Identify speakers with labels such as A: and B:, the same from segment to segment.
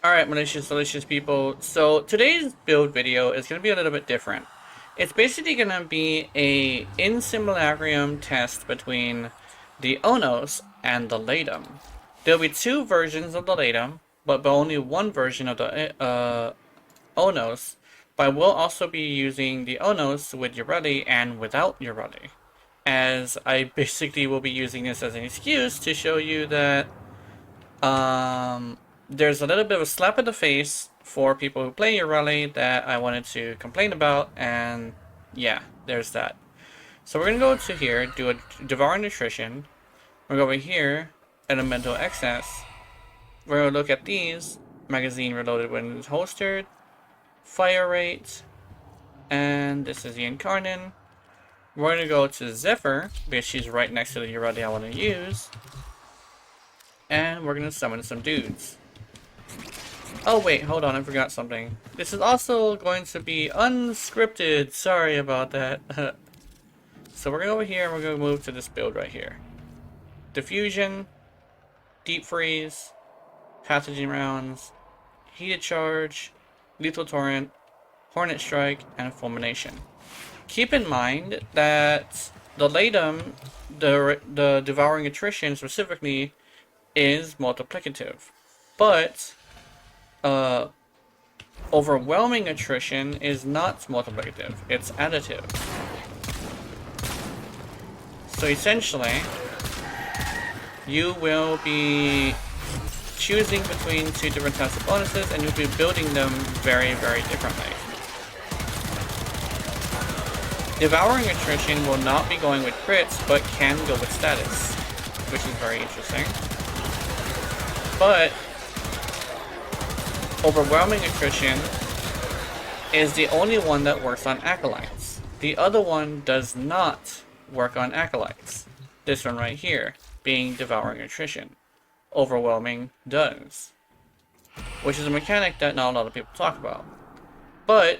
A: Alright, malicious people. So today's build video is going to be a little bit different. It's basically going to be a in Simulacrum test between the Onos and the Laetum. There'll be two versions of the Laetum, but only one version of the Onos. But I will also be using the Onos with Urelli and without Urelli, as I basically will be using this as an excuse to show you that there's a little bit of a slap in the face for people who play Urelli that I wanted to complain about, and yeah, there's that. So we're going to go to here, do a Devour Nutrition. We're going to go over here, Elemental Excess. We're going to look at these, Magazine Reloaded when it's holstered, Fire Rate, and this is the Incarnate. We're going to go to Zephyr, because she's right next to the Urelli I want to use. And we're going to summon some dudes. Oh wait, hold on, I forgot something. This is also going to be unscripted. Sorry about that. So we're going to go over here and we're going to move to this build right here. Diffusion, Deep Freeze, Pathogen Rounds, Heated Charge, Lethal Torrent, Hornet Strike, and Fulmination. Keep in mind that the Laetum, the Devouring Attrition specifically, is multiplicative, but Overwhelming Attrition is not multiplicative, it's additive. So essentially, you will be choosing between two different types of bonuses and you'll be building them very, very differently. Devouring Attrition will not be going with crits, but can go with status, which is very interesting. But Overwhelming Attrition is the only one that works on Acolytes. The other one does not work on Acolytes. This one right here, being Devouring Attrition. Overwhelming does. Which is a mechanic that not a lot of people talk about. But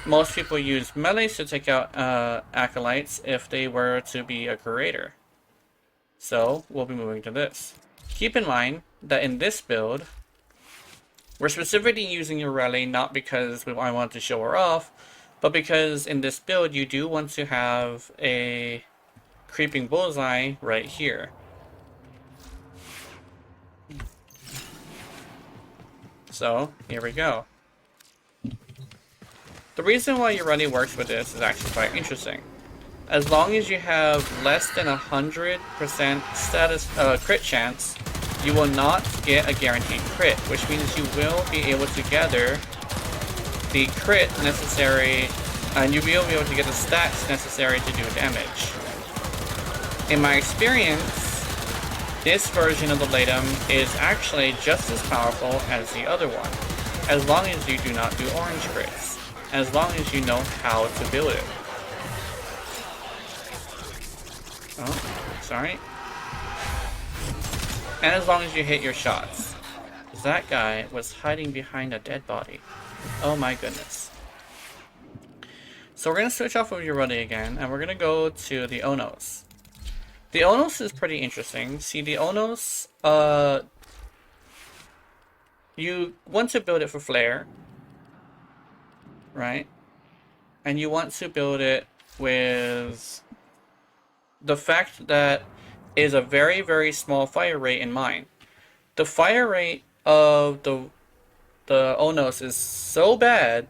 A: most people use melees to take out Acolytes if they were to be a creator. So we'll be moving to this. Keep in mind that in this build, we're specifically using Urelli not because I want to show her off, but because in this build you do want to have a creeping bullseye right here. So, here we go. The reason why Urelli works with this is actually quite interesting. As long as you have less than 100% status crit chance, you will not get a guaranteed crit, which means you will be able to gather the crit necessary, and you will be able to get the stats necessary to do damage. In my experience, this version of the Laetum is actually just as powerful as the other one, as long as you do not do orange crits, as long as you know how to build it. Oh, sorry. And as long as you hit your shots. That guy was hiding behind a dead body. Oh my goodness. So we're going to switch off of Urelli again, and we're going to go to the Onos. The Onos is pretty interesting. See, the Onos, you want to build it for Flare, right? And you want to build it with the fact that it is a very, very small fire rate in mind. The fire rate of the Onos is so bad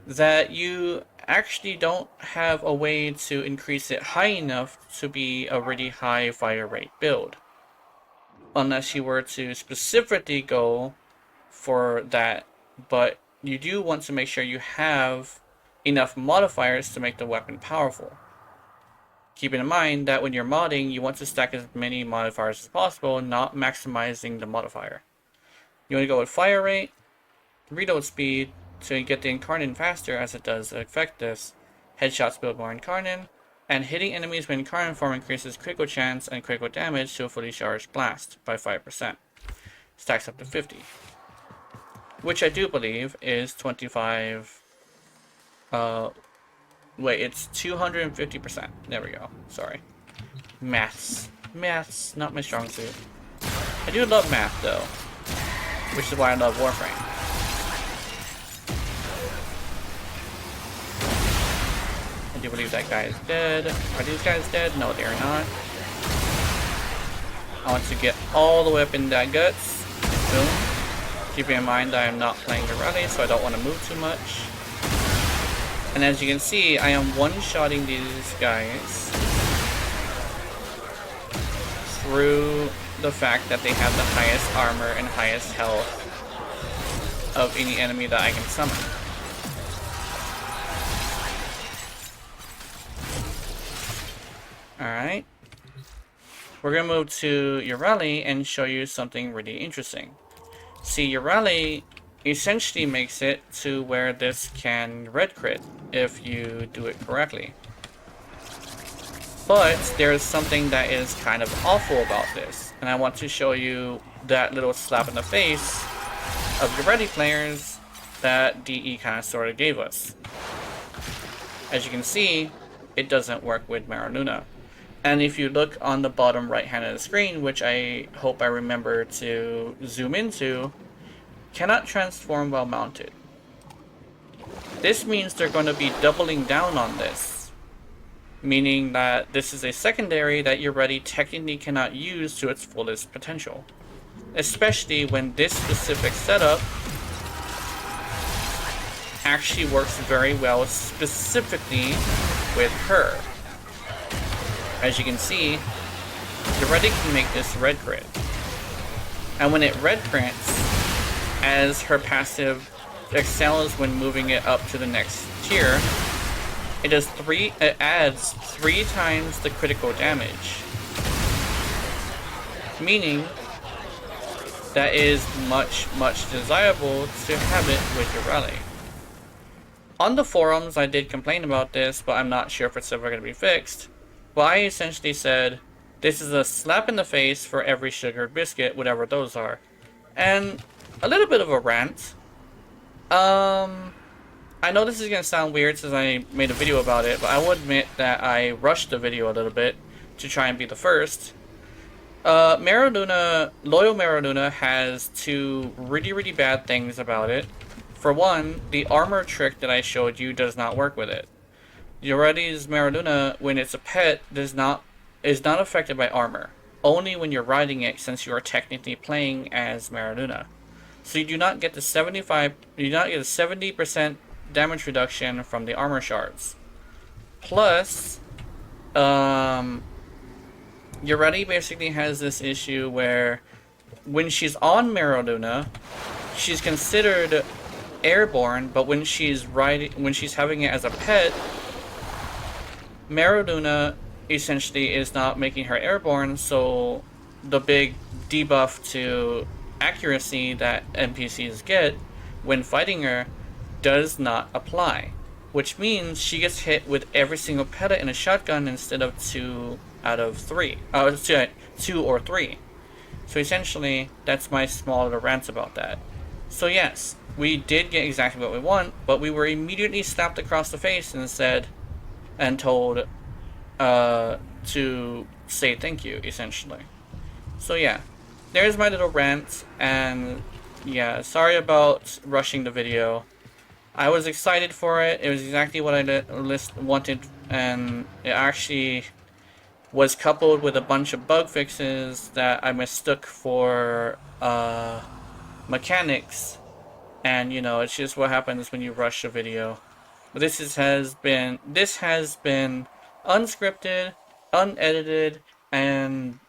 A: that you actually don't have a way to increase it high enough to be a really high fire rate build. Unless you were to specifically go for that, but you do want to make sure you have enough modifiers to make the weapon powerful. Keeping in mind that when you're modding, you want to stack as many modifiers as possible, not maximizing the modifier. You want to go with fire rate, reload speed, to get the Incarnate faster as it does affect this. Headshots build more Incarnate, and hitting enemies with Incarnate form increases critical chance and critical damage to a fully charged blast by 5%. Stacks up to 50. Which I do believe is 25... wait, it's 250%. There we go. Sorry. Maths. Maths, not my strong suit. I do love math, though. which is why I love Warframe. I do believe that guy is dead. Are these guys dead? No, they are not. I want to get all the way up in that guts. Boom. Keeping in mind that I am not playing the rally, so I don't want to move too much. And as you can see, I am one-shotting these guys through the fact that they have the highest armor and highest health of any enemy that I can summon. Alright. We're going to move to your rally and show you something really interesting. See, your rally essentially makes it to where this can red crit if you do it correctly. But there is something that is kind of awful about this, and I want to show you that little slap in the face of your ready players that DE kind of sort of gave us. As you can see, it doesn't work with Maraluna. And if you look on the bottom right hand of the screen, which I hope I remember to zoom into, cannot transform while mounted. This means they're going to be doubling down on this, meaning that this is a secondary that your ready technically cannot use to its fullest potential, especially when this specific setup actually works very well specifically with her. As you can see, the ready can make this red crit, and when it red crits, as her passive excels when moving it up to the next tier, it adds 3 times the critical damage, meaning that is much desirable to have it with your rally. On the forums I did complain about this, but I'm not sure if it's ever going to be fixed. But I essentially said, this is a slap in the face for every sugared biscuit, whatever those are. And a little bit of a rant. I know this is going to sound weird since I made a video about it, but I will admit that I rushed the video a little bit to try and be the first. Maraluna, Loyal Maraluna has 2 really bad things about it. For one, the armor trick that I showed you does not work with it. Yoretti's Maraluna, when it's a pet, is not affected by armor. Only when you're riding it, since you are technically playing as Maraluna. So you do not get the 70% damage reduction from the armor shards. Plus, Yoretti basically has this issue where when she's on Maraluna, she's considered airborne, but when she's having it as a pet, Maraluna essentially is not making her airborne, so the big debuff to accuracy that NPCs get when fighting her does not apply, which means she gets hit with every single peta in a shotgun instead of 2 out of 3. 2 or 3. So essentially, that's my small little rant about that. So yes, we did get exactly what we want, but we were immediately slapped across the face and said, and told to say thank you, essentially. So yeah, there's my little rant, and yeah, sorry about rushing the video. I was excited for it. It was exactly what I wanted, and it actually was coupled with a bunch of bug fixes that I mistook for mechanics, and you know, it's just what happens when you rush a video. But this has been unscripted, unedited, and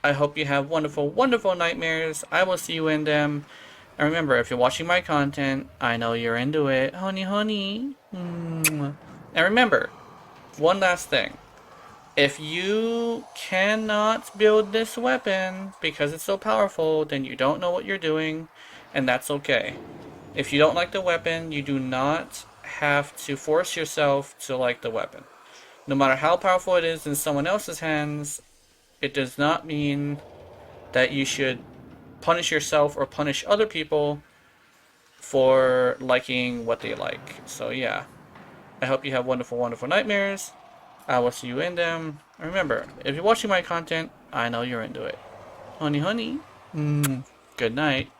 A: I hope you have wonderful nightmares. I will see you in them. And remember, if you're watching my content, I know you're into it. Honey. And remember, one last thing. If you cannot build this weapon because it's so powerful, then you don't know what you're doing, and that's okay. If you don't like the weapon, you do not have to force yourself to like the weapon. No matter how powerful it is in someone else's hands, it does not mean that you should punish yourself or punish other people for liking what they like. So yeah, I hope you have wonderful nightmares. I will see you in them. And remember, if you're watching my content, I know you're into it. Honey. Good night.